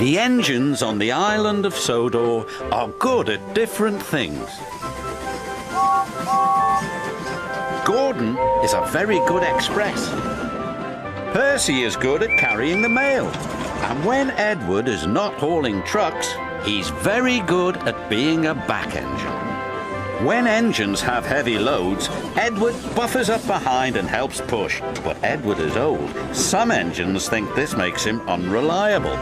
The engines on the island of Sodor are good at different things. Gordon is a very good express. Percy is good at carrying the mail. And when Edward is not hauling trucks, he's very good at being a back engine. When engines have heavy loads, Edward buffers up behind and helps push. But Edward is old. Some engines think this makes him unreliable.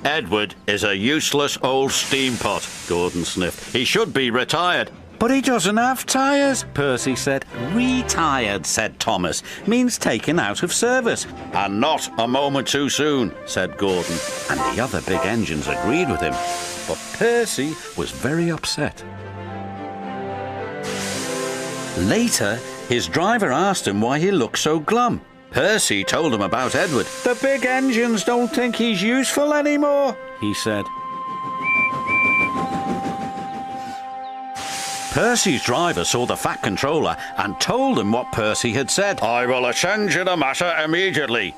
Edward is a useless old steam pot, Gordon sniffed. He should be retired. But he doesn't have tyres, Percy said. Retired, said Thomas, means taken out of service. And not a moment too soon, said Gordon. And the other big engines agreed with him. But Percy was very upset. Later, his driver asked him why he looked so glum. Percy told him about Edward. The big engines don't think he's useful anymore, he said. Percy's driver saw the Fat Controller and told him what Percy had said. I will attend to the matter immediately.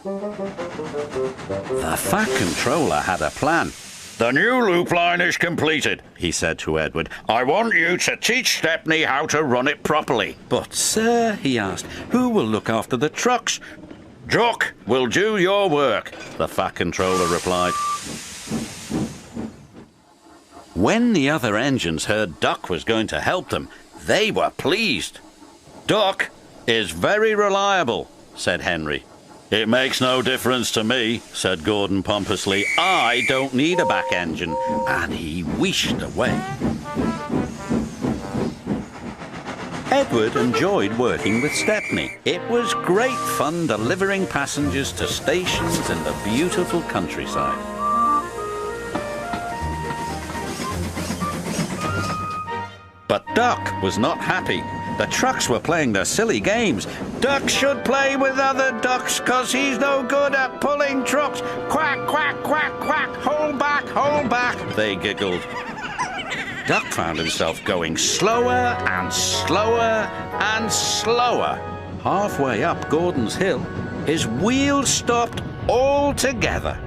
The Fat Controller had a plan. The new loop line is completed, he said to Edward. I want you to teach Stepney how to run it properly. But, sir, he asked, who will look after the trucks? Jock will do your work, the Fat Controller replied. When the other engines heard Duck was going to help them, they were pleased. Duck is very reliable, said Henry. It makes no difference to me, said Gordon pompously. I don't need a back engine. And he wheeshed away. Edward enjoyed working with Stepney. It was great fun delivering passengers to stations in the beautiful countryside. But Duck was not happy. The trucks were playing their silly games. Duck should play with other ducks, 'cause he's no good at pulling trucks. Quack, quack, quack, quack, hold back, they giggled. Duck found himself going slower and slower and slower. Halfway up Gordon's hill, his wheels stopped altogether.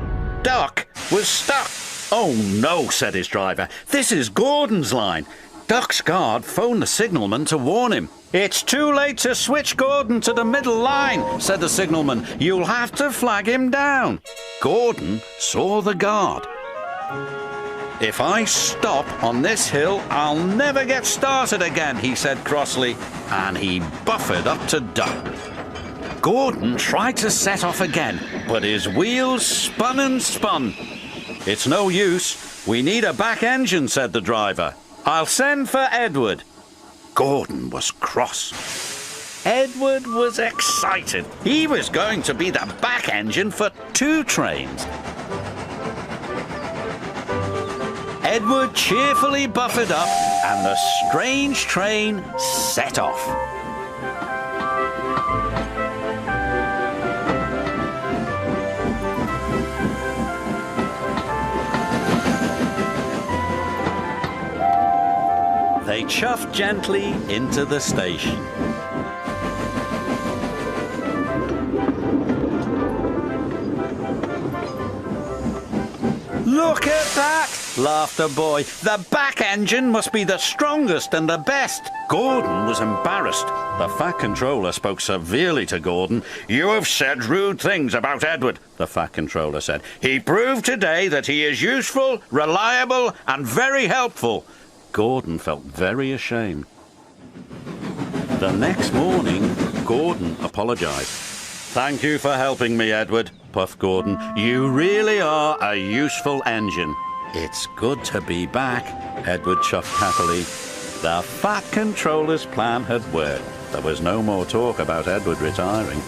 Duck was stuck. Oh no, said his driver, this is Gordon's line. Duck's guard phoned the signalman to warn him. It's too late to switch Gordon to the middle line, said the signalman. You'll have to flag him down. Gordon saw the guard. If I stop on this hill, I'll never get started again, he said crossly, and he buffered up to Duck. Gordon tried to set off again, but his wheels spun and spun. It's no use. We need a back engine, said the driver. I'll send for Edward. Gordon was cross. Edward was excited. He was going to be the back engine for 2 trains. Edward cheerfully buffered up and the strange train set off. They chuffed gently into the station. Look at that, laughed a boy. The back engine must be the strongest and the best. Gordon was embarrassed. The Fat Controller spoke severely to Gordon. You have said rude things about Edward, the Fat Controller said. He proved today that he is useful, reliable, and very helpful. Gordon felt very ashamed. The next morning, Gordon apologized. Thank you for helping me, Edward, puffed Gordon. You really are a useful engine. It's good to be back, Edward chuffed happily. The Fat Controller's plan had worked. There was no more talk about Edward retiring.